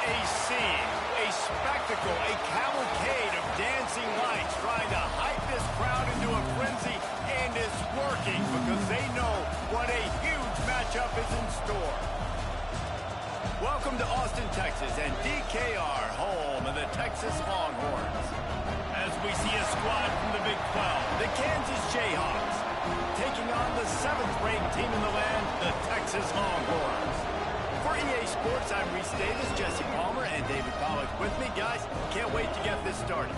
a scene, a spectacle, a cavalcade of dancing lights trying to hype this crowd into a frenzy, and it's working because they know what a huge matchup is in store. Welcome to Austin, Texas, and DKR, home of the Texas Longhorns. As we see a squad from the Big 12, the Kansas Jayhawks, taking on the 7th-ranked team in the land, the Texas Longhorns. For EA Sports, I'm Reese Davis, Jesse Palmer, and David Pollack with me. Guys, can't wait to get this started.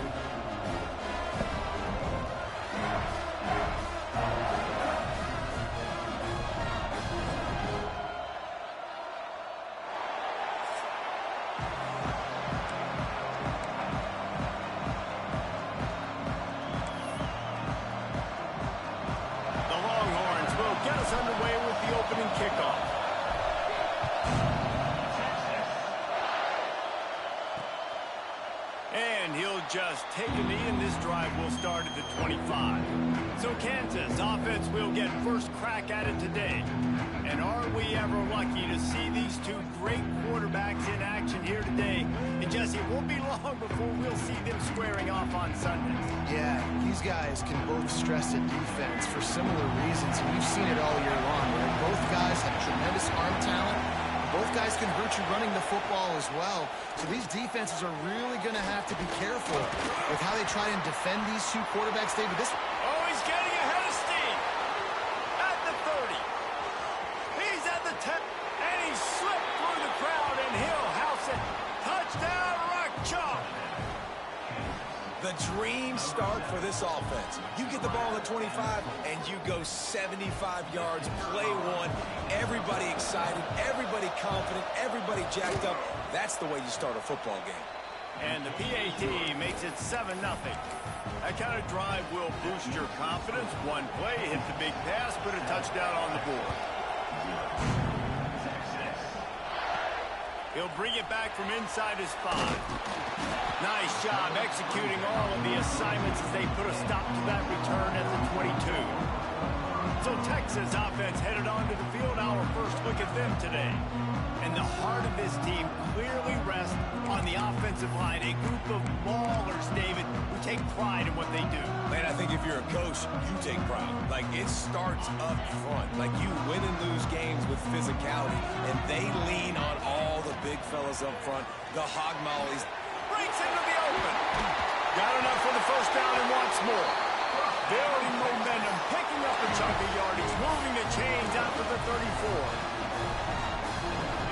Underway with the opening kickoff. And he'll just take a knee, and this drive will start at the 25. So Kansas offense will get first crack at it today. And are we ever lucky to see these two great quarterbacks in action here today? And Jesse, it won't be long before we'll see them squaring off on Sundays. Yeah, these guys can both stress at defense for similar reasons, and we've seen it all year long, where both guys have tremendous arm talent. Both guys can hurt you running the football as well. So these defenses are really going to have to be careful with how they try and defend these two quarterbacks, David. Oh, he's getting ahead of steam. At the 30. He's at the 10. And he slipped through the crowd, and he'll house it. Touchdown, Rock Chalk. The dream start for this offense. You get the ball at 25, and you go 75 yards, play one. Everybody excited, everybody confident, everybody jacked up. That's the way you start a football game. And the PAT makes it 7-0. That kind of drive will boost your confidence. One play, hit the big pass, put a touchdown on the board. He'll bring it back from inside his 5. Nice job executing all of the assignments as they put a stop to that return at the 22. So Texas offense headed onto the field. Our first look at them today. And the heart of this team clearly rests on the offensive line. A group of maulers, David, who take pride in what they do. Man, I think if you're a coach, you take pride. Like, it starts up front. Like, you win and lose games with physicality, and they lean on all the big fellas up front. The hog mollies. Breaks into the open. Got enough for the first down and wants more. Building momentum, picking up a chunk of yardage, moving the chains after the 34.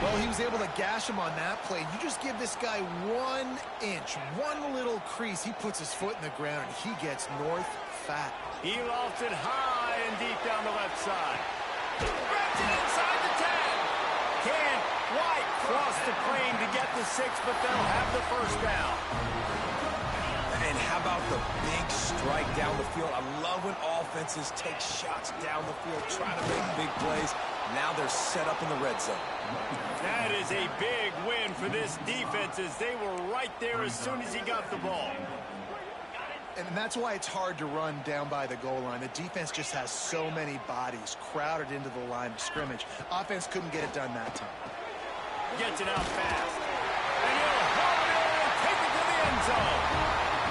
Well, he was able to gash him on that play. You just give this guy 1 inch, one little crease. He puts his foot in the ground, and he gets north fat. He lofts it high and deep down the left side. Grabs it inside the 10. Can't quite cross the plane to get the 6, but they'll have the first down. And how about the big strike down the field? I love when offenses take shots down the field, trying to make big plays. Now they're set up in the red zone. That is a big win for this defense, as they were right there as soon as he got the ball. And that's why it's hard to run down by the goal line. The defense just has so many bodies crowded into the line of scrimmage. Offense couldn't get it done that time. Gets it out fast. And he'll hold it in and take it to the end zone.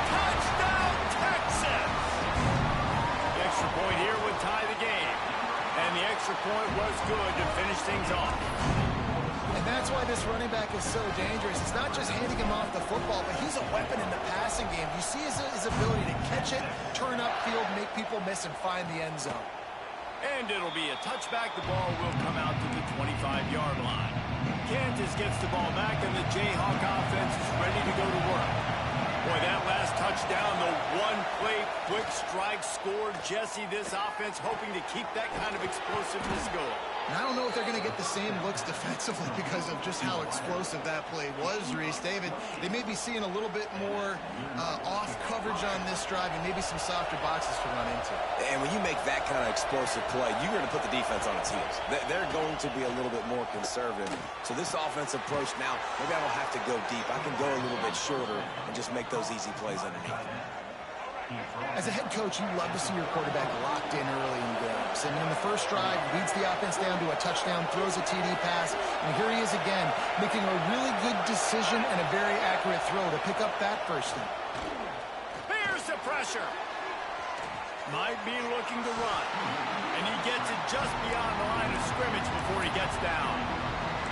Touchdown, Texas! The extra point here would tie the game. And the extra point was good to finish things off. And that's why this running back is so dangerous. It's not just handing him off the football, but he's a weapon in the passing game. You see his ability to catch it, turn upfield, make people miss, and find the end zone. And it'll be a touchback. The ball will come out to the 25-yard line. Kansas gets the ball back, and the Jayhawk offense is ready to go to work. Boy, that last touchdown, the one-play quick strike scored. Jesse, this offense hoping to keep that kind of explosiveness going. And I don't know if they're going to get the same looks defensively because of just how explosive that play was, Reese. David, they may be seeing a little bit more off coverage on this drive and maybe some softer boxes to run into. And when you make that kind of explosive play, you're going to put the defense on its heels. They're going to be a little bit more conservative. So this offensive approach now, maybe I don't have to go deep. I can go a little bit shorter and just make those easy plays underneath. As a head coach, you love to see your quarterback locked in early in games. I mean, in the first drive, leads the offense down to a touchdown, throws a TD pass, and here he is again, making a really good decision and a very accurate throw to pick up that first down. Here's the pressure. Might be looking to run. And he gets it just beyond the line of scrimmage before he gets down.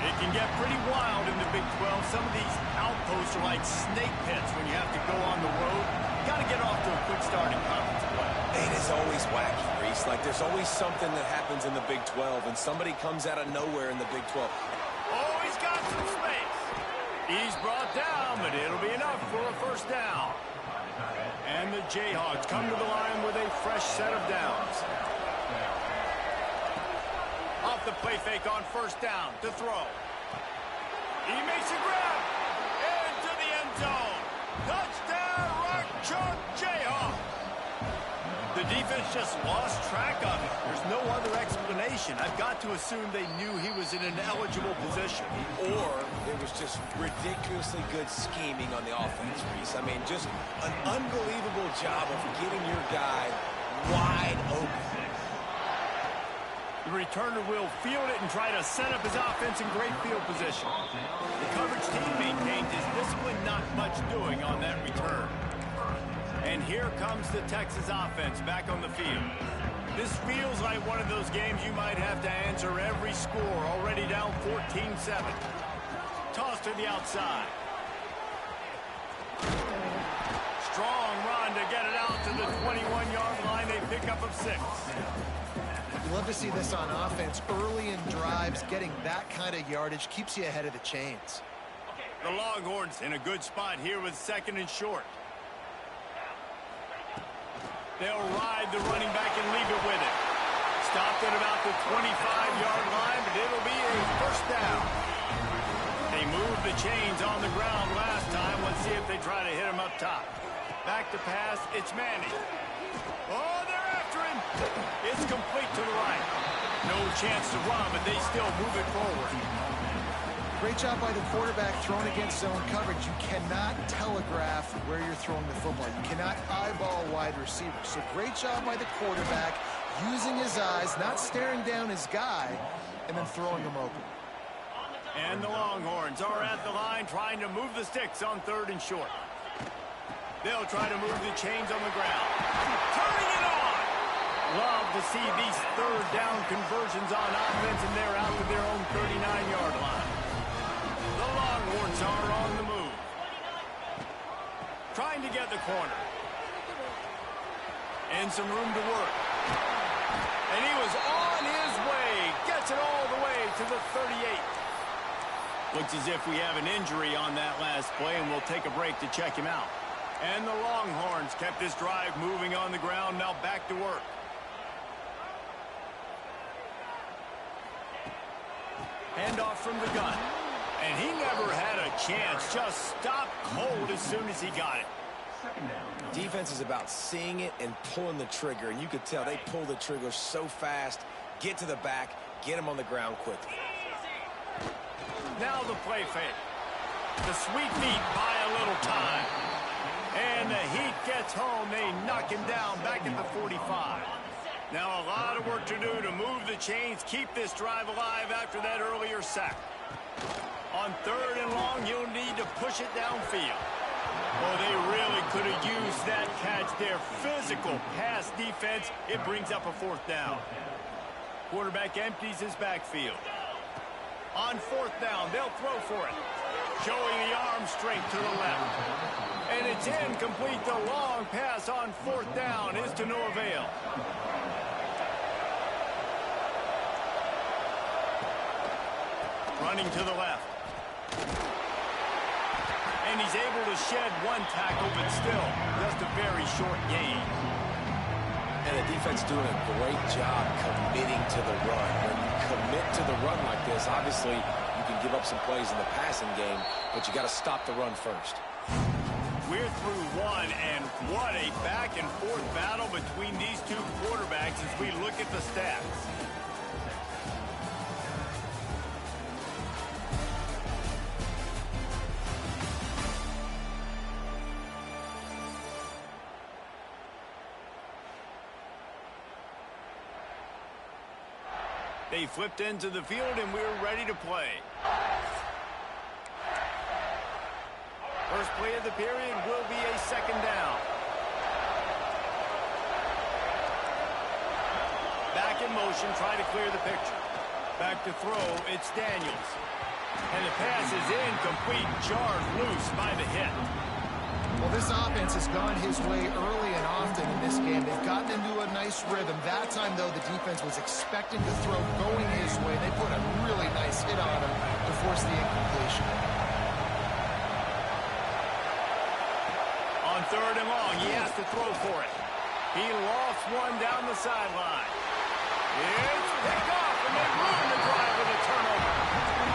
It can get pretty wild in the Big 12. Some of these outposts are like snake pits when you have to go on the road. You got to get off to a quick start in conference play. It is always wacky, Reese. Like, there's always something that happens in the Big 12, and somebody comes out of nowhere in the Big 12. Oh, he's got some space. He's brought down, but it'll be enough for a first down. And the Jayhawks come to the line with a fresh set of downs. Off the play fake on first down to throw. He makes a grab into the end zone. Touchdown, Rock Chalk Jayhawk. The defense just lost track of it. There's no other explanation. I've got to assume they knew he was in an eligible position. Or it was just ridiculously good scheming on the offense, Reese. I mean, just an unbelievable job of getting your guy wide open. The returner will field it and try to set up his offense in great field position. The coverage team maintained his discipline, not much doing on that return. And here comes the Texas offense back on the field. This feels like one of those games you might have to answer every score, already down 14-7. Toss to the outside. Strong run to get it out to the 21-yard line. They pick up of 6. You love to see this on offense. Early in drives, getting that kind of yardage keeps you ahead of the chains. The Longhorns in a good spot here with 2nd and short. They'll ride the running back and leave it with it. Stopped at about the 25-yard line, but it'll be a first down. They moved the chains on the ground last time. Let's see if they try to hit him up top. Back to pass, it's Manning. Oh, they're after him. It's complete to the right. No chance to run, but they still move it forward. Great job by the quarterback throwing against zone coverage. You cannot telegraph where you're throwing the football. You cannot eyeball wide receivers. So great job by the quarterback using his eyes, not staring down his guy, and then throwing him open. And the Longhorns are at the line trying to move the sticks on 3rd and short. They'll try to move the chains on the ground. Turning it on! Love to see these 3rd down conversions on offense, and they're out to their own 39-yard line. The Longhorns are on the move. Trying to get the corner. And some room to work. And he was on his way. Gets it all the way to the 38. Looks as if we have an injury on that last play, and we'll take a break to check him out. And the Longhorns kept this drive moving on the ground. Now back to work. Handoff from the gun. And he never had a chance. Just stopped cold as soon as he got it. Defense is about seeing it and pulling the trigger. And you could tell they pull the trigger so fast. Get to the back. Get him on the ground quickly. Now the play fake. The sweet feet buy a little time. And the heat gets home. They knock him down back at the 45. Now a lot of work to do to move the chains, keep this drive alive after that earlier sack. On 3rd and long, you'll need to push it downfield. Oh, they really could have used that catch there. Physical pass defense. It brings up a 4th down. Quarterback empties his backfield. On 4th down, they'll throw for it. Showing the arm strength to the left. And it's incomplete. The long pass on 4th down is to no avail. Running to the left. And he's able to shed one tackle, but still just a very short gain. And the defense doing a great job committing to the run. When you commit to the run like this, obviously you can give up some plays in the passing game, but you got to stop the run first. We're through one, and what a back-and-forth battle between these two quarterbacks as we look at the stats. They flipped into the field, and we're ready to play. First play of the period will be a second down. Back in motion, trying to clear the picture. Back to throw, it's Daniels. And the pass is incomplete, jarred loose by the hit. Well, this offense has gone his way early and often in this game. They've gotten into a nice rhythm. That time, though, the defense was expecting the throw going his way. They put a really nice hit on him to force the incompletion. On third and long, he has to throw for it. He lost one down the sideline. It's picked off, and they ruin the drive with a turnover.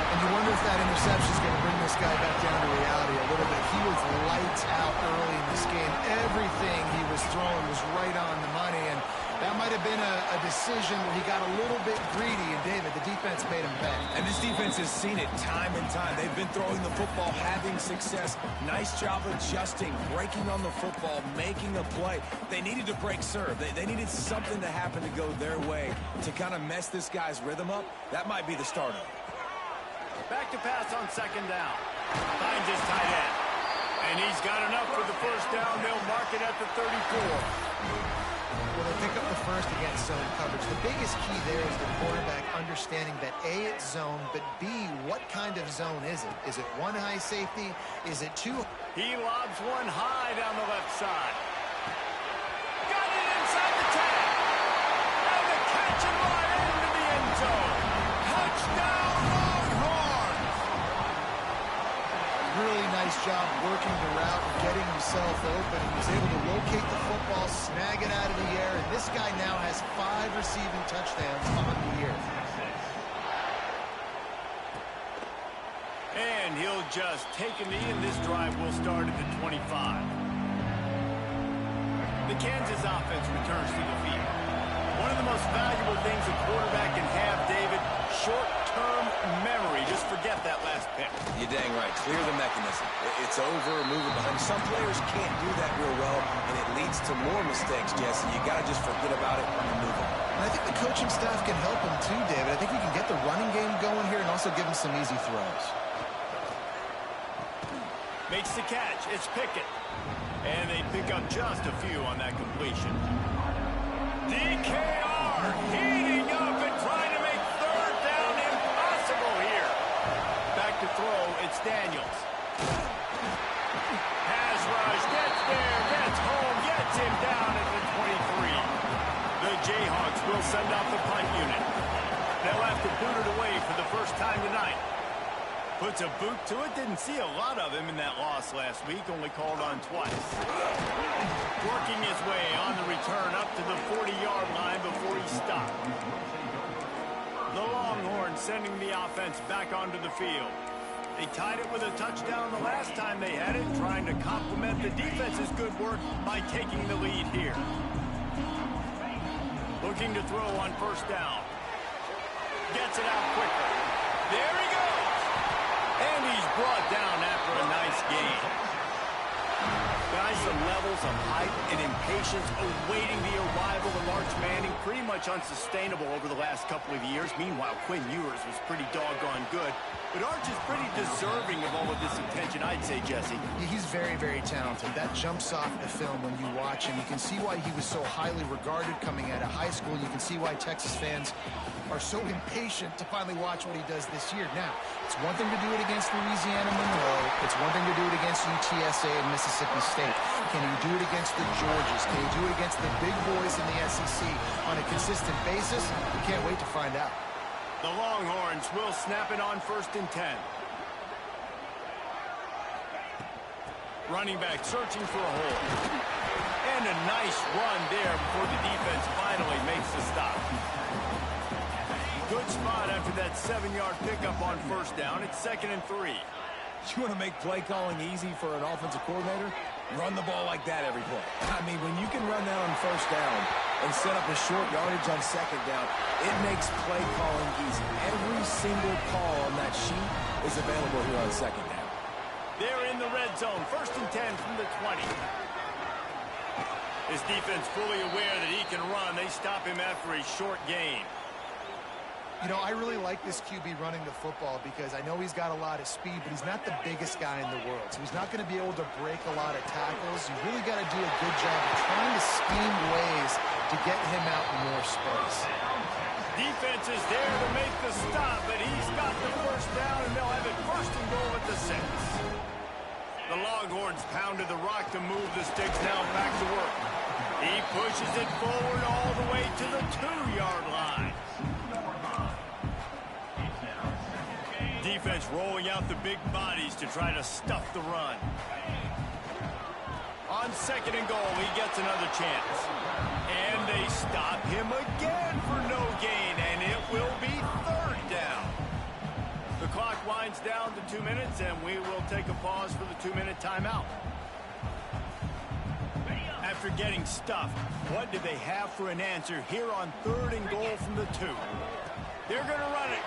And you wonder if that interception is going to bring this guy back down to reality a little bit. He was lights out early in this game. Everything he was throwing was right on the money, and that might have been a decision where he got a little bit greedy, and David, the defense made him pay. And this defense has seen it time and time. They've been throwing the football, having success. Nice job adjusting, breaking on the football, making a play. They needed to break serve. They needed something to happen to go their way to kind of mess this guy's rhythm up. That might be the start of it. Back to pass on second down. Finds his tight end. And he's got enough for the first down. They'll mark it at the 34. Well, they pick up the first against zone coverage. The biggest key there is the quarterback understanding that A, it's zone, but B, what kind of zone is it? Is it one high safety? Is it two? He lobs one high down the left side. Got it inside the 10. And the catch and run into the end zone. Touchdown, Longhorns! Really nice job working the route and getting himself open. He was able to locate the football, snag it out of the air, and this guy now has 5 receiving touchdowns on the year. And he'll just take a knee, and this drive will start at the 25. The Kansas offense returns to the field. One of the most valuable things a quarterback can have, David, short-term memory. Just forget that last pick. You're dang right. Clear the mechanism. It's over, move it behind. Some players can't do that real well, and it leads to more mistakes, Jesse. You got to just forget about it and move on. And I think the coaching staff can help him too, David. I think we can get the running game going here and also give him some easy throws. Makes the catch. It's Pickett. And they pick up just a few on that completion. DKR heating up and trying to make third down impossible here. Back to throw, it's Daniels. Has rush, gets there, gets home, gets him down at the 23. The Jayhawks will send out the punt unit. They'll have to boot it away for the first time tonight. Puts a boot to it. Didn't see a lot of him in that loss last week. Only called on twice. Working his way on the return up to the 40-yard line before he stopped. The Longhorns sending the offense back onto the field. They tied it with a touchdown the last time they had it, trying to complement the defense's good work by taking the lead here. Looking to throw on first down. Gets it out quickly. There he goes. And he's brought down after a nice gain. Guys, some levels of hype and impatience awaiting the arrival of Arch Manning. Pretty much unsustainable over the last couple of years. Meanwhile, Quinn Ewers was pretty doggone good. But Arch is pretty deserving of all of this attention, I'd say, Jesse. Yeah, he's very, very talented. That jumps off the film when you watch him. You can see why he was so highly regarded coming out of high school. You can see why Texas fans are so impatient to finally watch what he does this year. Now, it's one thing to do it against Louisiana Monroe. It's one thing to do it against UTSA and Mississippi State. Can he do it against the Georgias? Can he do it against the big boys in the SEC on a consistent basis? We can't wait to find out. The Longhorns will snap it on 1st and 10. Running back searching for a hole. And a nice run there before the defense finally makes the stop. Good spot after that 7-yard pickup on first down. It's 2nd and 3. You want to make play calling easy for an offensive coordinator? Run the ball like that every play. I mean, when you can run that on first down and set up a short yardage on second down, it makes play calling easy. Every single call on that sheet is available here on second down. They're in the red zone. 1st and 10 from the 20. His defense fully aware that he can run. They stop him after a short gain. You know, I really like this QB running the football because I know he's got a lot of speed, but he's not the biggest guy in the world. So he's not going to be able to break a lot of tackles. You really got to do a good job of trying to scheme ways to get him out in more space. Defense is there to make the stop, but he's got the first down, and they'll have it first and goal at the 6. The Longhorns pounded the rock to move the sticks, now back to work. He pushes it forward all the way to the 2-yard line. Defense rolling out the big bodies to try to stuff the run. On 2nd and goal, he gets another chance. And they stop him again for no gain, and it will be 3rd down. The clock winds down to 2 minutes, and we will take a pause for the 2-minute timeout. After getting stuffed, what do they have for an answer here on 3rd and goal from the 2? They're going to run it.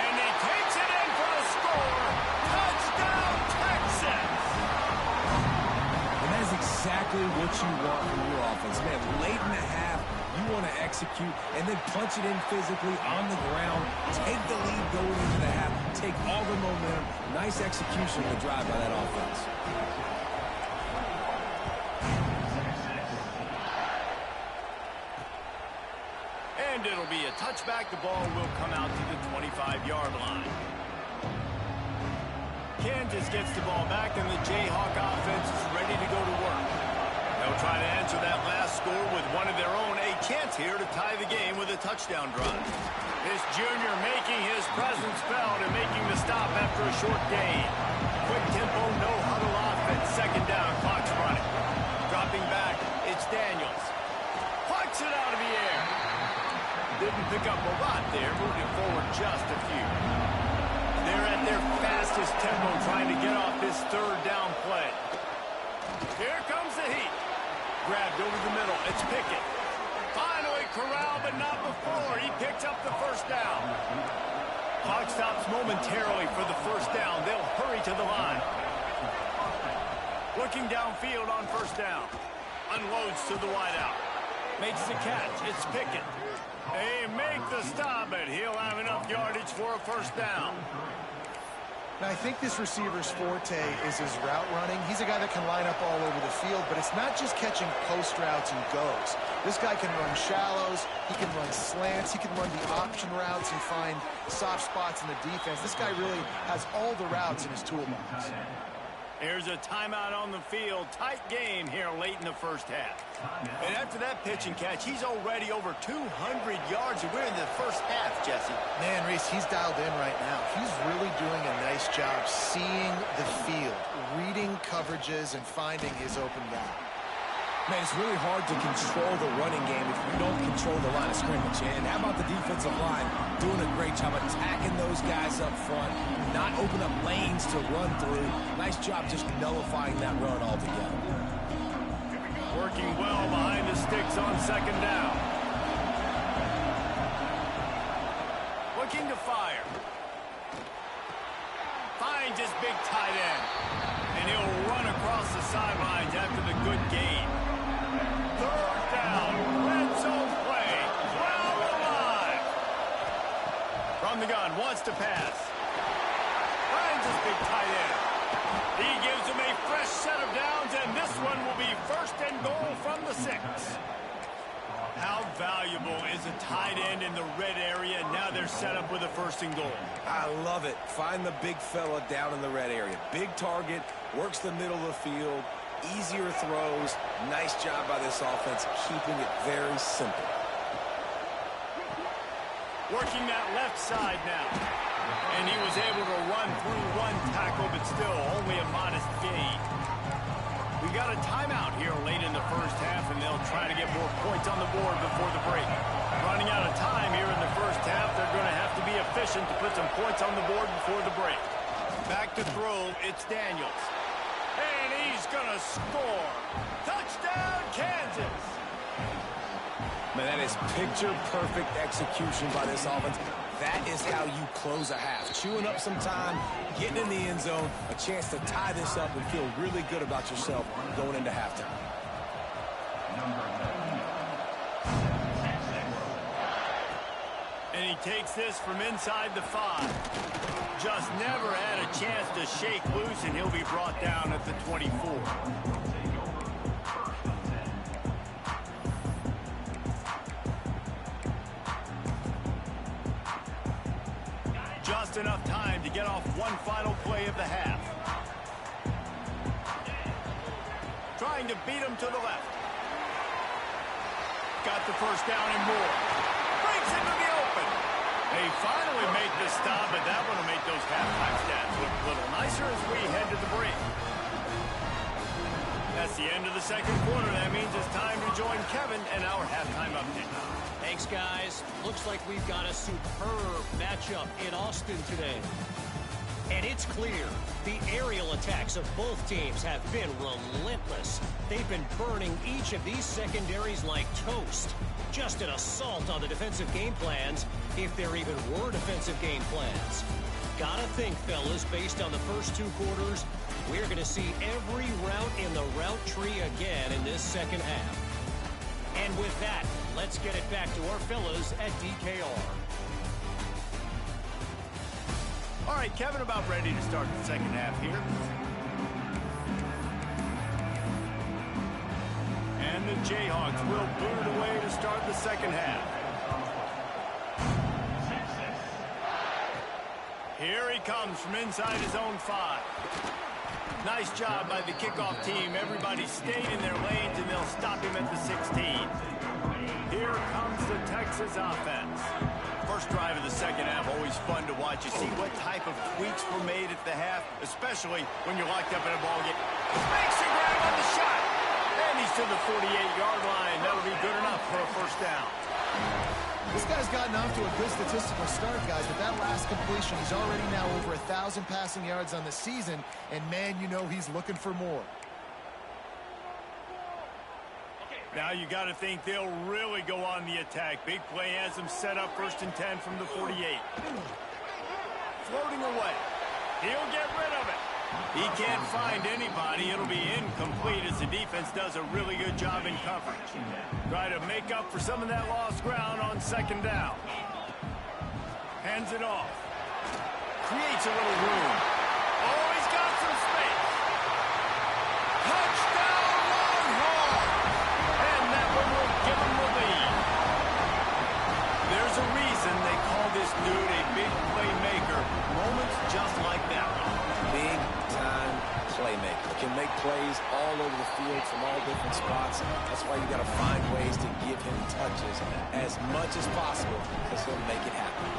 And he takes it in for a score. Touchdown, Texas! And that is exactly what you want from your offense. Man, late in the half, you want to execute and then punch it in physically on the ground, take the lead going into the half, take all the momentum. Nice execution on the drive by that offense. And it'll be a touchback. The ball will come out to the 25-yard line. Kansas gets the ball back, and the Jayhawk offense is ready to go to work. They'll try to answer that last score with one of their own. A chance here to tie the game with a touchdown drive. This junior making his presence felt and making the stop after a short gain. Quick tempo, no huddle offense. 2nd down, clock's running. Dropping back, it's Daniels. Plucks it out of the air. Didn't pick up a lot there, moving forward just a few. They're at their fastest tempo trying to get off this 3rd down play. Here comes the heat. Grabbed over the middle. It's Pickett. Finally corralled, but not before. He picks up the 1st down. Clock stops momentarily for the 1st down. They'll hurry to the line. Looking downfield on 1st down. Unloads to the wideout. Makes the catch. It's Pickett. They make the stop, but he'll have enough yardage for a 1st down. Now, I think this receiver's forte is his route running. He's a guy that can line up all over the field, but it's not just catching post routes and goes. This guy can run shallows, he can run slants, he can run the option routes and find soft spots in the defense. This guy really has all the routes in his toolbox. There's a timeout on the field. Tight game here late in the 1st half. And after that pitch and catch, he's already over 200 yards, and we're in the 1st half, Jesse. Man, Reese, he's dialed in right now. He's really doing a nice job seeing the field, reading coverages, and finding his open guy. Man, it's really hard to control the running game if you don't control the line of scrimmage. And how about the defensive line doing a great job attacking those guys up front, not open up lanes to run through. Nice job just nullifying that run altogether. Working well behind the sticks on 2nd down. Looking to fire. Finds his big tight end. And he'll run across the sidelines after the good gain. 3rd down, red zone play, well alive. From the gun, wants to pass. Finds his big tight end. He gives him a fresh set of downs, and this one will be 1st and goal from the 6. How valuable is a tight end in the red area? Now they're set up with a 1st and goal. I love it. Find the big fella down in the red area. Big target, works the middle of the field, easier throws. Nice job by this offense, keeping it very simple. Working that left side now. And he was able to run through one tackle, but still only a modest gain. We got a timeout here late in the 1st half, and they'll try to get more points on the board before the break. Running out of time here in the 1st half, they're going to have to be efficient to put some points on the board before the break. Back to throw, it's Daniels. And he's going to score. Touchdown, Kansas! Man, that is picture-perfect execution by this offense. That is how you close a half. Chewing up some time, getting in the end zone, a chance to tie this up and feel really good about yourself going into halftime. And he takes this from inside the 5. Just never had a chance to shake loose, and he'll be brought down at the 24. Just enough time to get off one final play of the half. Trying to beat him to the left. Got the first down and more. Breaks into the open. They finally make the stop, but that one will make those halftime stats look a little nicer as we head to the break. That's the end of the second quarter. That means it's time to join Kevin and our halftime update. Thanks, guys. Looks like we've got a superb matchup in Austin today. And it's clear, the aerial attacks of both teams have been relentless. They've been burning each of these secondaries like toast. Just an assault on the defensive game plans, if there even were defensive game plans. Gotta think, fellas, based on the first 2 quarters, we're going to see every route in the route tree again in this second half. And with that, let's get it back to our fellas at DKR. All right, Kevin, about ready to start the second half here. And the Jayhawks will boot it away to start the second half. Here he comes from inside his own 5. Nice job by the kickoff team. Everybody stayed in their lanes, and they'll stop him at the 16. Here comes the Texas offense. First drive of the second half, always fun to watch. You see what type of tweaks were made at the half, especially when you're locked up in a ball game. Makes a grab on the shot. And he's to the 48-yard line. That'll be good enough for a first down. This guy's gotten off to a good statistical start, guys, but that last completion, he's already now over 1,000 passing yards on the season, and man, you know he's looking for more. Now you got to think they'll really go on the attack. Big play has them set up 1st and 10 from the 48. Floating away. He'll get rid of it. He can't find anybody. It'll be incomplete as the defense does a really good job in coverage. Try to make up for some of that lost ground on second down. Hands it off. Creates a little room. Oh, he's got some space. Touchdown, Longhorn! And that one will give him the lead. There's a reason they call this dude a big playmaker. Moments just like that one. Big-time playmaker. Can make plays all over the field from all different spots. That's why you got to find ways to give him touches as much as possible, because he'll make it happen.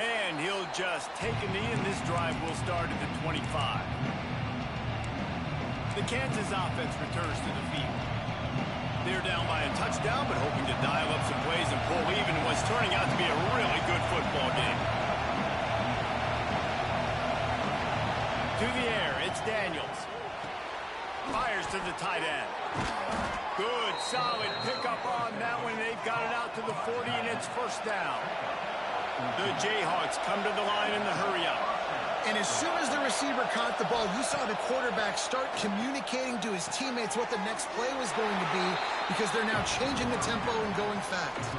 And he'll just take a knee, and this drive will start at the 25. The Kansas offense returns to the field. They're down by a touchdown, but hoping to dial up some plays and pull even what's turning out to be a really good football game. To the air, it's Daniels. Fires to the tight end. Good, solid pickup on that one. They've got it out to the 40, and it's first down. The Jayhawks come to the line in the hurry-up. And as soon as the receiver caught the ball, you saw the quarterback start communicating to his teammates what the next play was going to be, because they're now changing the tempo and going fast.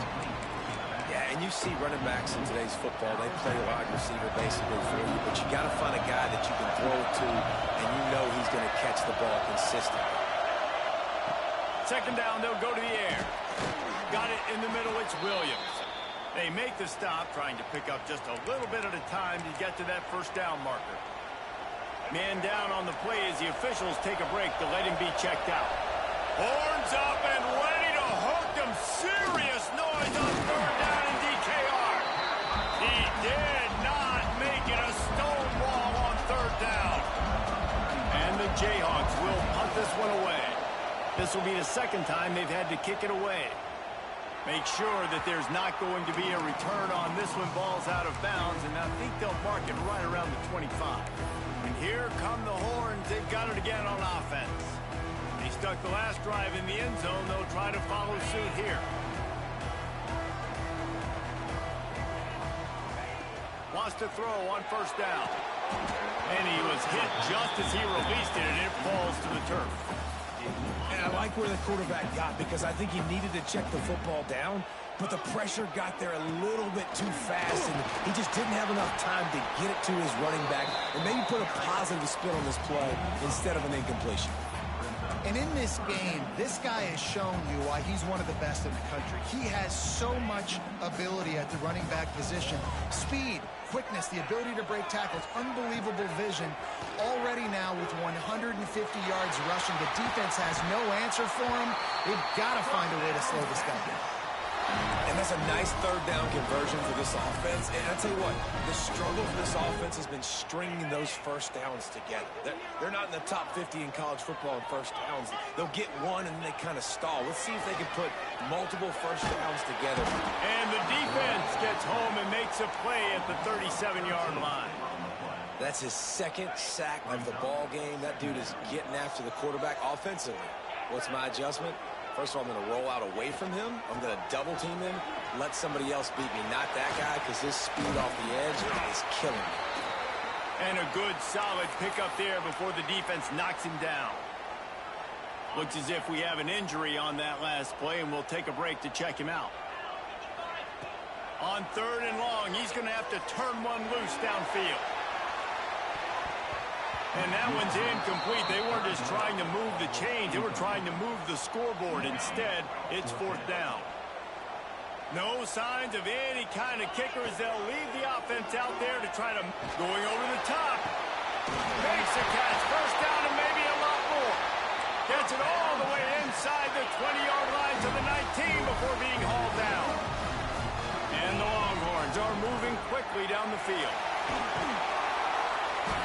Yeah, and you see running backs in today's football, they play wide receiver basically for you, but you got to find a guy that you can throw it to, and you know he's going to catch the ball consistently. Second down, they'll go to the air. Got it in the middle, it's Williams. They make the stop, trying to pick up just a little bit at a time to get to that first down marker. Man down on the play as the officials take a break to let him be checked out. Horns up and ready to hook them. Serious noise on third down in DKR. He did not make it a stonewall on third down. And the Jayhawks will punt this one away. This will be the second time they've had to kick it away. Make sure that there's not going to be a return on this one. Ball's out of bounds, and I think they'll mark it right around the 25. And here come the Horns. They've got it again on offense. They stuck the last drive in the end zone. They'll try to follow suit here. Wants to throw on first down. And he was hit just as he released it, and it falls to the turf. And I like where the quarterback got because I think he needed to check the football down, but the pressure got there a little bit too fast, and he just didn't have enough time to get it to his running back and maybe put a positive spin on this play instead of an incompletion. And in this game, this guy has shown you why he's one of the best in the country. He has so much ability at the running back position. Speed, quickness, the ability to break tackles, unbelievable vision. Already now with 150 yards rushing, the defense has no answer for him. They've got to find a way to slow this guy down. And that's a nice third down conversion for this offense. And I'll tell you what, the struggle for this offense has been stringing those first downs together. They're not in the top 50 in college football in first downs. They'll get one and then they kind of stall. Let's see if they can put multiple first downs together. And the defense gets home and makes a play at the 37-yard line. That's his second sack of the ball game. That dude is getting after the quarterback offensively. What's my adjustment? First of all, I'm going to roll out away from him. I'm going to double team him, let somebody else beat me, not that guy, because his speed off the edge is killing me. And a good, solid pickup there before the defense knocks him down. Looks as if we have an injury on that last play, and we'll take a break to check him out. On 3rd and long, he's going to have to turn one loose downfield. And that one's incomplete. They weren't just trying to move the chains. They were trying to move the scoreboard. Instead, it's 4th down. No signs of any kind of kickers. They'll leave the offense out there to try to going over the top. Makes a catch. First down and maybe a lot more. Gets it all the way inside the 20-yard line to the 19 before being hauled down. And the Longhorns are moving quickly down the field.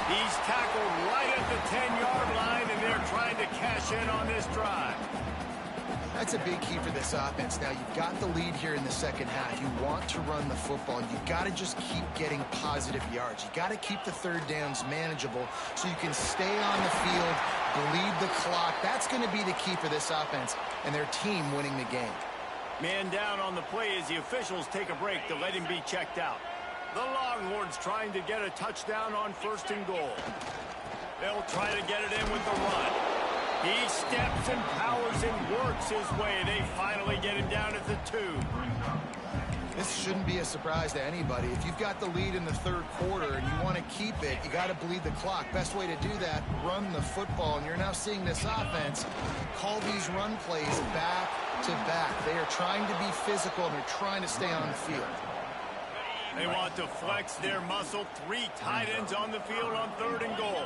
He's tackled right at the 10-yard line, and they're trying to cash in on this drive. That's a big key for this offense. Now, you've got the lead here in the second half. You want to run the football. You've got to just keep getting positive yards. You got to keep the third downs manageable so you can stay on the field, bleed the clock. That's going to be the key for this offense and their team winning the game. Man down on the play as the officials take a break to let him be checked out. The Longhorns trying to get a touchdown on 1st and goal. They'll try to get it in with the run. He steps and powers and works his way. They finally get him down at the 2. This shouldn't be a surprise to anybody. If you've got the lead in the 3rd quarter and you want to keep it, you got to bleed the clock. Best way to do that, run the football. And you're now seeing this offense call these run plays back to back. They are trying to be physical and they're trying to stay on the field. They want to flex their muscle. 3 tight ends on the field on 3rd and goal.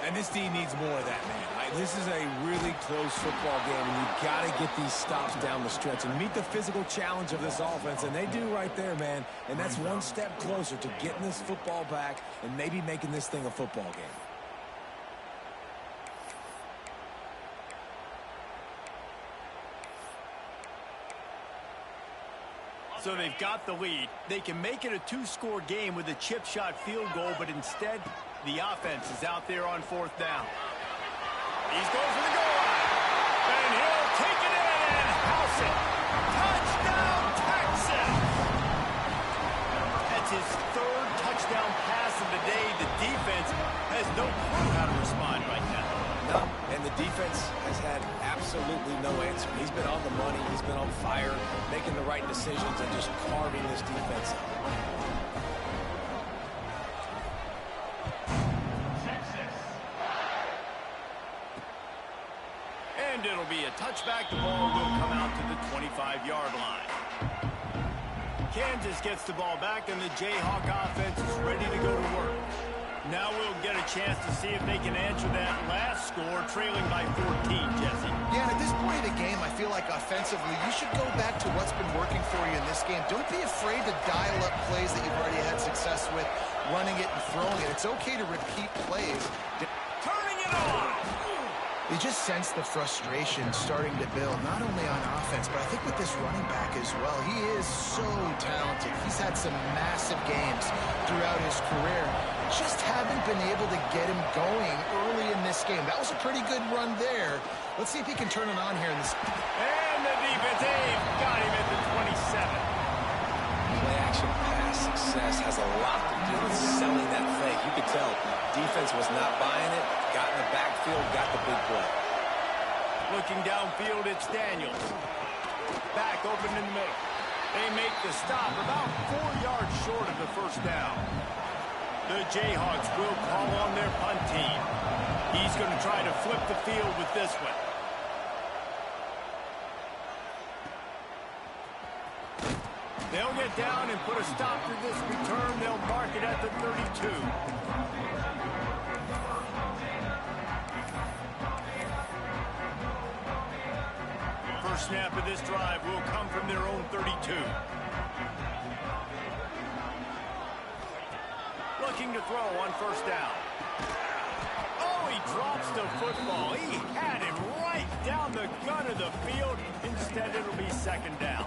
And this team needs more of that, man. This is a really close football game, and you've got to get these stops down the stretch and meet the physical challenge of this offense, and they do right there, man. And that's one step closer to getting this football back and maybe making this thing a football game. So they've got the lead. They can make it a 2-score game with a chip shot field goal, but instead, the offense is out there on 4th down. He's going for the goal line. And he'll take it in and house it. Touchdown, Texas! That's his 3rd touchdown pass of the day. The defense has no clue how to respond right now. No, and the defense has had absolutely no answer. He's been on the money. He's been on fire, making the right decisions and just carving this defense up. And it'll be a touchback. The ball will come out to the 25-yard line. Kansas gets the ball back, and the Jayhawk offense is ready to go to work. Now we'll get a chance to see if they can answer that last score, trailing by 14, Jesse. Yeah, and at this point of the game, I feel like offensively, you should go back to what's been working for you in this game. Don't be afraid to dial up plays that you've already had success with, running it and throwing it. It's okay to repeat plays. Turning it on! You just sense the frustration starting to build, not only on offense, but I think with this running back as well. He is so talented. He's had some massive games throughout his career. Just haven't been able to get him going early in this game. That was a pretty good run there. Let's see if he can turn it on here in this. And the defense, they've got him at the 27. Play action pass success has a lot to do with selling that fake. You could tell defense was not buying it, got in the backfield, got the big play. Looking downfield, it's Daniels. Back open in the middle. They make the stop about 4 yards short of the first down. The Jayhawks will call on their punt team. He's going to try to flip the field with this one. They'll get down and put a stop to this return. They'll mark it at the 32. First snap of this drive will come from their own 32. Looking to throw on first down. Oh, he drops the football. He had it right down the gun of the field. Instead, it'll be second down.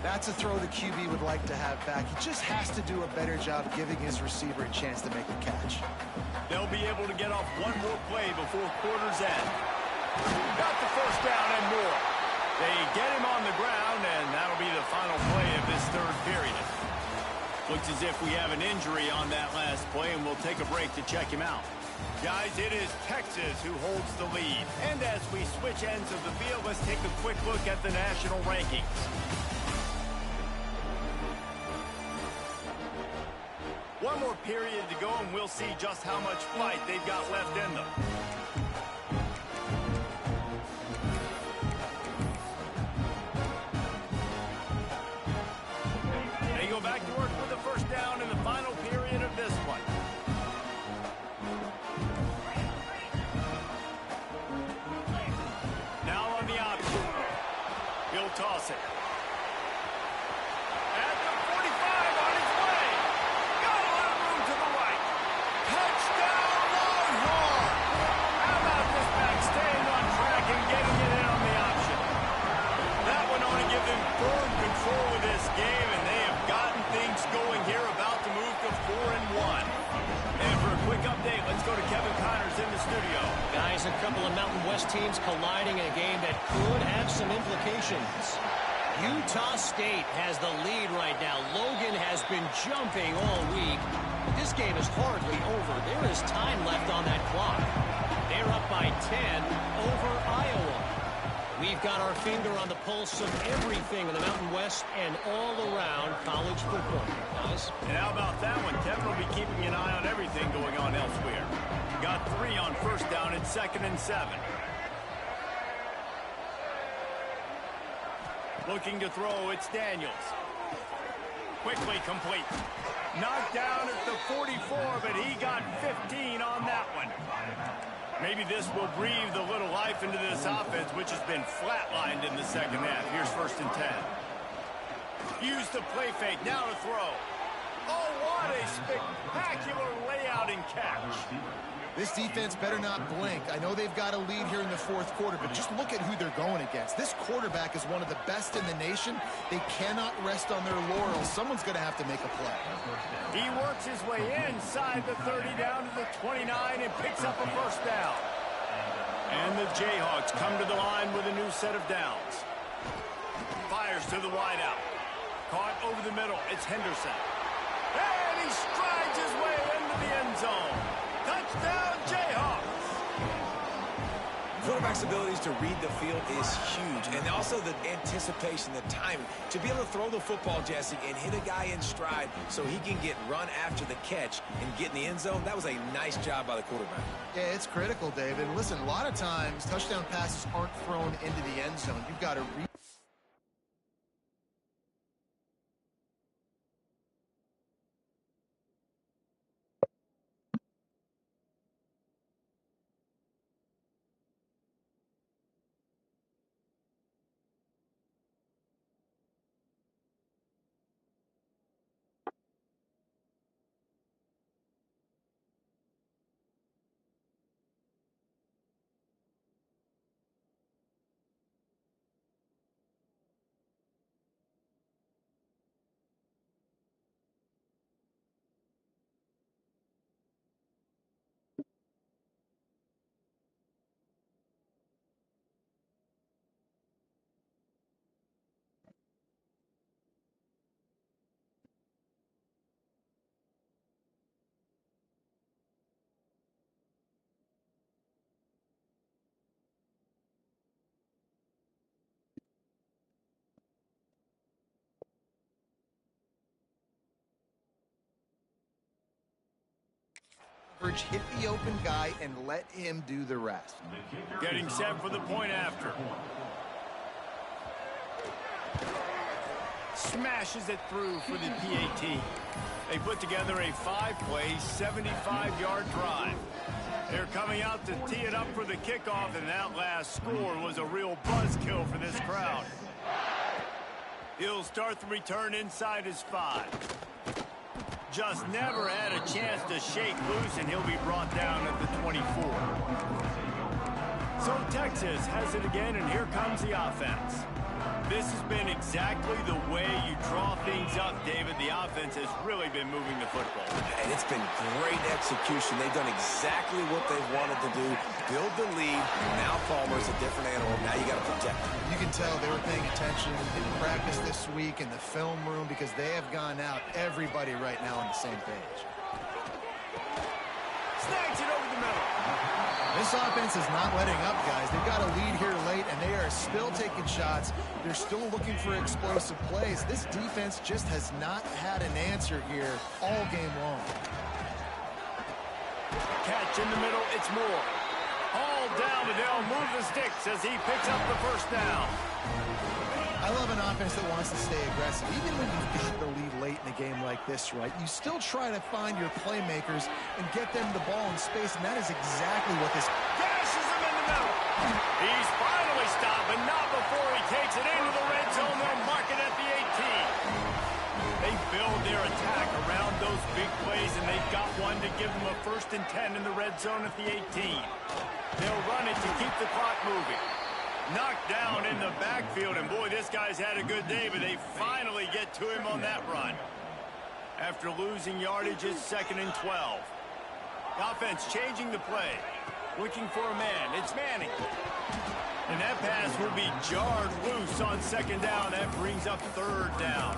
That's a throw the QB would like to have back. He just has to do a better job giving his receiver a chance to make a catch. They'll be able to get off one more play before quarter's end. Got the first down and more. They get him on the ground, and that'll be the final play of this third period. Looks as if we have an injury on that last play, and we'll take a break to check him out. Guys, it is Texas who holds the lead. And as we switch ends of the field, let's take a quick look at the national rankings. One more period to go, and we'll see just how much fight they've got left in them. They go back to work with the first down in the final period of this one. Now on the option. He'll toss it. At the 45 on his way. Got a lot of room to the right. Touchdown, Longhorn! How about this back staying on track and getting it in on the option? That one ought to give them firm control of this game, and they have gotten things going here, about to move to 4-1. And for a quick update, let's go to Kevin Connors in the studio. Guys, a couple of Mountain West teams colliding in a game that could have some implications. Utah State has the lead right now. Logan has been jumping all week. But this game is hardly over. There is time left on that clock. They're up by 10 over Iowa. We've got our finger on the pulse of everything in the Mountain West and all around college football, guys. And how about that one? Kevin will be keeping an eye on everything going on elsewhere. Got 3 on first down and 2nd and 7. Looking to throw, it's Daniels. Quickly complete. Knocked down at the 44, but he got 15 on that one. Maybe this will breathe a little life into this offense, which has been flatlined in the second half. Here's 1st and 10. Use the play fake, now to throw. Oh, what a spectacular layout and catch. This defense better not blink. I know they've got a lead here in the 4th quarter, but just look at who they're going against. This quarterback is one of the best in the nation. They cannot rest on their laurels. Someone's going to have to make a play. He works his way inside the 30 down to the 29 and picks up a first down. And the Jayhawks come to the line with a new set of downs. Fires to the wideout. Caught over the middle. It's Henderson. And he strides his way into the end zone. Touchdown, Jayhawks! Quarterback's abilities to read the field is huge, and also the anticipation, the timing. To be able to throw the football, Jesse, and hit a guy in stride so he can get run after the catch and get in the end zone, that was a nice job by the quarterback. Yeah, it's critical, David. Listen, a lot of times touchdown passes aren't thrown into the end zone. You've got to hit the open guy and let him do the rest. Getting set for the point after. Smashes it through for the PAT. They put together a 5-play, 75-yard drive. They're coming out to tee it up for the kickoff, and that last score was a real buzzkill for this crowd. He'll start the return inside his 5. Just never had a chance to shake loose, and he'll be brought down at the 24. So Texas has it again, and here comes the offense. This has been exactly the way you draw things up, David. The offense has really been moving the football. And it's been great execution. They've done exactly what they've wanted to do. Build the lead. Now Palmer's a different animal. Now you got to protect him. You can tell they were paying attention in practice this week in the film room because they have gone out, everybody right now on the same page. Snags it over the middle. This offense is not letting up, guys. They've got a lead here late, and they are still taking shots. They're still looking for explosive plays. This defense just has not had an answer here all game long. Catch in the middle, it's Moore. All down, and they'll move the sticks as he picks up the first down. I love an offense that wants to stay aggressive. Even when you've got the lead late in a game like this, right, you still try to find your playmakers and get them the ball in space, and that is exactly what this... Gashes him in the middle. He's finally stopped, but not before he takes it into the red zone. They'll mark it at the 18. They build their attack around those big plays, and they've got one to give them a 1st and 10 in the red zone at the 18. They'll run it to keep the clock moving. Knocked down in the backfield, and boy, this guy's had a good day, but they finally get to him on that run. After losing yardage, it's 2nd and 12. The offense changing the play. Looking for a man. It's Manning. And that pass will be jarred loose on 2nd down. That brings up 3rd down.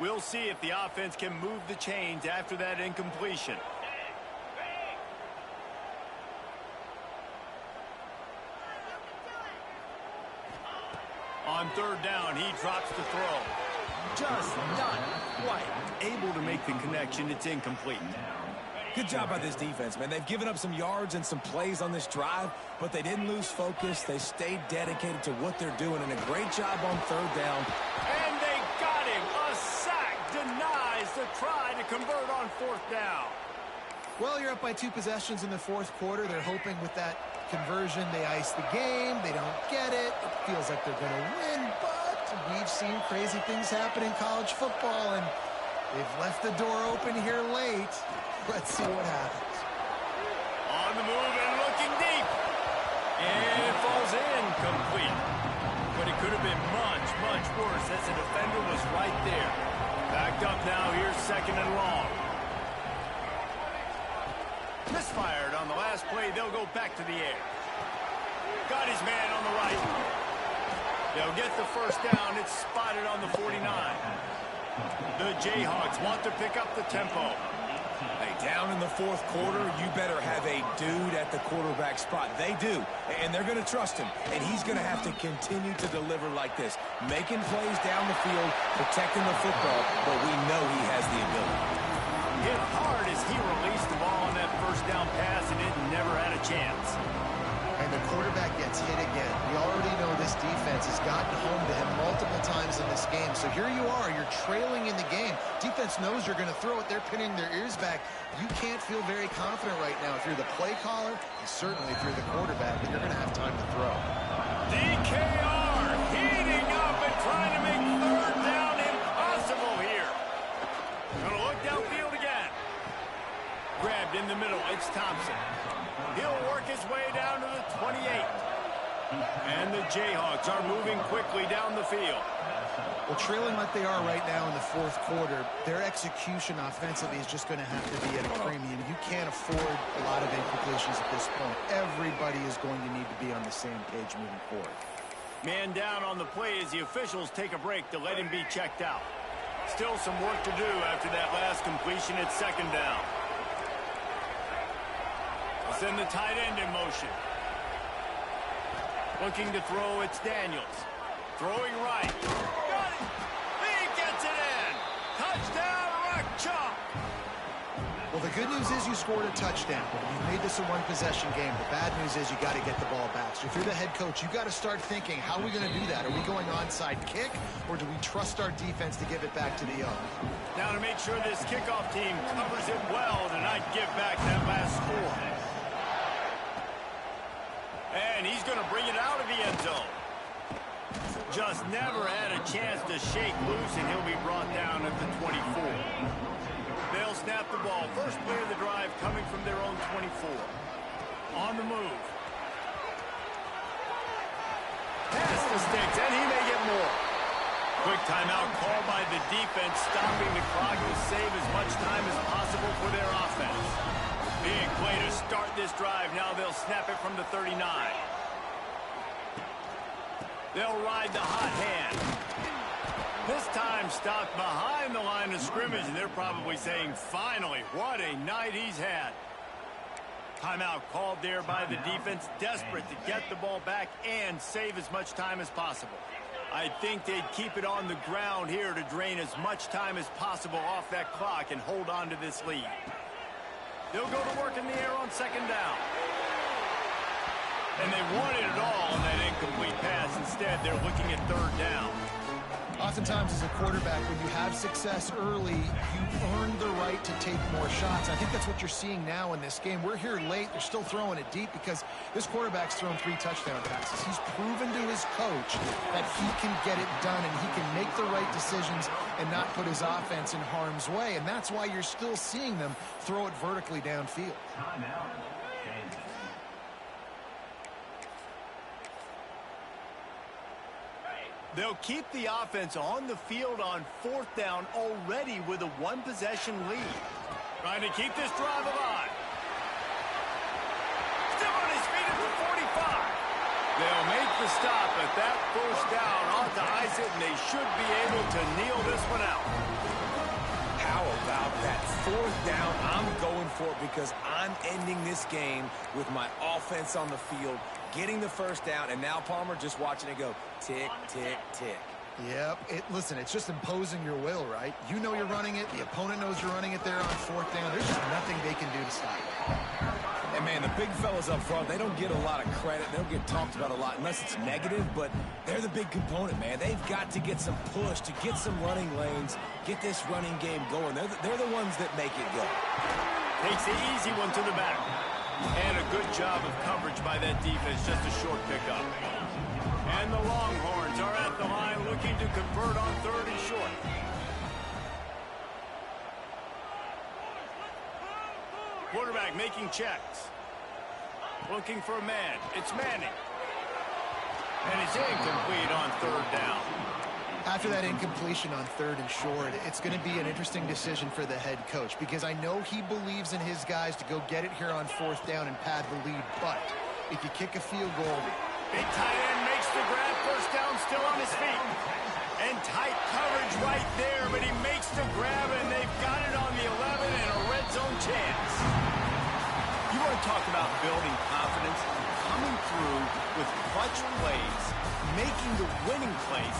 We'll see if the offense can move the chains after that incompletion. On 3rd down, he drops the throw. Just not quite able to make the connection. It's incomplete. Good job by this defense, man. They've given up some yards and some plays on this drive, but they didn't lose focus. They stayed dedicated to what they're doing, and a great job on 3rd down. And they got him. A sack denies the try to convert on 4th down. Well, you're up by 2 possessions in the 4th quarter. They're hoping with that conversion they ice the game. They don't get it. It feels like they're going to win, but we've seen crazy things happen in college football, and they've left the door open here late. Let's see what happens. On the move and looking deep. And it falls incomplete. But it could have been much, much worse as the defender was right there. Backed up now, here's 2nd and long. Misfired on the last play. They'll go back to the air. Got his man on the right. They'll get the 1st down. It's spotted on the 49. The Jayhawks want to pick up the tempo. Hey, down in the 4th quarter, you better have a dude at the quarterback spot. They do, and they're going to trust him, and he's going to have to continue to deliver like this, making plays down the field, protecting the football, but we know he has the ability. Hit hard as he released the ball on that 1st down pass, and it never had a chance. And the quarterback gets hit again. We already know this defense has gotten home to him multiple times in this game. So here you are, you're trailing in the game. Defense knows you're going to throw it. They're pinning their ears back. You can't feel very confident right now if you're the play caller, and certainly if you're the quarterback, that you're going to have time to throw. DKR heating up and trying to make 3rd down impossible here. Gonna look downfield again. Grabbed in the middle, it's Thompson. He'll work his way down to the 28. And the Jayhawks are moving quickly down the field. Well, trailing like they are right now in the 4th quarter, their execution offensively is just going to have to be at a premium. You can't afford a lot of incompletions at this point. Everybody is going to need to be on the same page moving forward. Man down on the play as the officials take a break to let him be checked out. Still some work to do after that last completion at 2nd down. send the tight end in motion. Looking to throw, it's Daniels. Throwing right. Got it. He gets it in. Touchdown, Rock Chalk. Well, the good news is you scored a touchdown. You've made this a one-possession game. The bad news is you got to get the ball back. So if you're the head coach, you got to start thinking, how are we going to do that? Are we going onside kick, or do we trust our defense to give it back to the owner? Now to make sure this kickoff team covers it well to not give back that last score. And he's going to bring it out of the end zone. Just never had a chance to shake loose, and he'll be brought down at the 24. They'll snap the ball. First play of the drive coming from their own 24. On the move. Pass the sticks, and he may get more. Quick timeout called by the defense, stopping the clock to save as much time as possible for their offense. Big play to start this drive. Now they'll snap it from the 39. They'll ride the hot hand. This time stopped behind the line of scrimmage, and they're probably saying, finally, what a night he's had. Timeout called there by the defense, desperate to get the ball back and save as much time as possible. I think they'd keep it on the ground here to drain as much time as possible off that clock and hold on to this lead. They'll go to work in the air on second down. And they wanted it all on that incomplete pass. Instead, they're looking at third down. Oftentimes, as a quarterback, when you have success early, you earn the right to take more shots. I think that's what you're seeing now in this game. We're here late. They're still throwing it deep because this quarterback's thrown 3 touchdown passes. He's proven to his coach that he can get it done and he can make the right decisions and not put his offense in harm's way. And that's why you're still seeing them throw it vertically downfield. They'll keep the offense on the field on fourth down already with a one-possession lead. Trying to keep this drive alive. Still on his feet at the 45. They'll make the stop, but that first down ought to ice it, and they should be able to kneel this one out. How about that fourth down? I'm going for it because I'm ending this game with my offense on the field, getting the first down, and now Palmer just watching it go tick, tick, tick. Yep. Listen, it's just imposing your will, right? You know you're running it. The opponent knows you're running it there on fourth down. There's just nothing they can do to stop it. And, man, the big fellas up front, they don't get a lot of credit. They don't get talked about a lot unless it's negative, but they're the big component, man. They've got to get some push, to get some running lanes, get this running game going. They're the ones that make it go. Takes the easy one to the back. And a good job of coverage by that defense, just a short pickup. And the Longhorns are at the line looking to convert on third and short. Quarterback making checks. Looking for a man. It's Manning. And it's incomplete on third down. After that incompletion on third and short, it's going to be an interesting decision for the head coach because I know he believes in his guys to go get it here on fourth down and pad the lead. But if you kick a field goal... Big tight end makes the grab. First down, still on his feet. And tight coverage right there, but he makes the grab, and they've got it on the 11 and a red zone chance. You want to talk about building confidence? Coming through with clutch plays, making the winning plays.